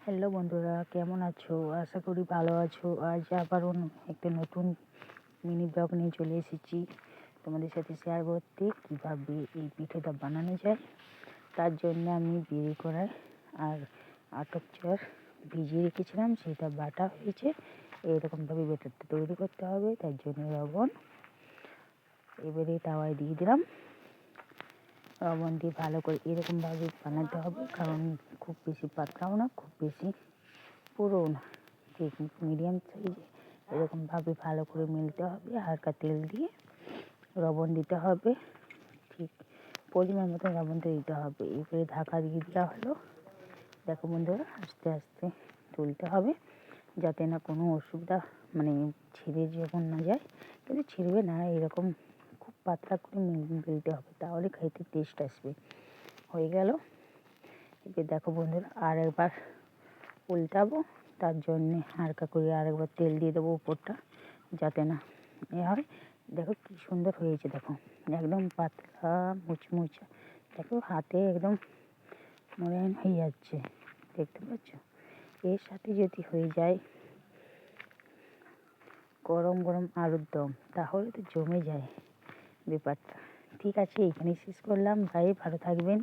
Hello বন্ধুরা, কেমন আছো? আশা করি ভালো আছো। আজ আবারও একটা নতুন মিনি ব্লগ নিয়ে চলে এসেছি তোমাদের সাথে শেয়ার করতে কীভাবে এই পিঠেটা বানানো যায়। তার জন্য আমি বিড়ি কড়াই আর আতপ চাল ভিজিয়ে রেখেছিলাম, সেটা বাটা হয়েছে। এরকমভাবে ব্যাটারটা তৈরি করতে হবে। তার জন্য লবণ এবারে তাওয়ায় দিয়ে দিলাম। লবণ দিয়ে ভালো করে এরকমভাবে বানাতে হবে, কারণ খুব বেশি পাতলাও না, খুব বেশি পুরোও না, ঠিক মিডিয়াম সাইজে এরকমভাবে ভালো করে মিলতে হবে। হালকা তেল দিয়ে লবণ দিতে হবে, ঠিক পরিমাণ মতো লবণটা দিতে হবে। এবারে ঢাকা দিয়ে দেওয়া হলো। দেখো বন্ধুরা, আস্তে আস্তে তুলতে হবে যাতে না কোনো অসুবিধা ছিঁড়ে যখন না যায়, কিন্তু ছিঁড়বে না। এরকম খুব পাতলা করে মিলতে হবে, তাহলে খেতে টেস্ট আসবে। হয়ে গেল। এবার দেখো বন্ধুরা, আর একবার উল্টাবো। তার জন্যে হালকা করে আরেকবার তেল দিয়ে দেবো উপরটা, যাতে না হয়। দেখো কি সুন্দর হয়েছে, দেখো একদম পাতলা মুচমুচে। দেখো হাতে একদম ময়ান হয়ে যাচ্ছে, দেখতে পাচ্ছ? এর সাথে যদি হয়ে যায় গরম গরম আলুর দম, তাহলে তো জমে যায় ব্যাপারটা। ঠিক আছে, এখানেই শেষ করলাম। ভাই ভালো থাকবেন।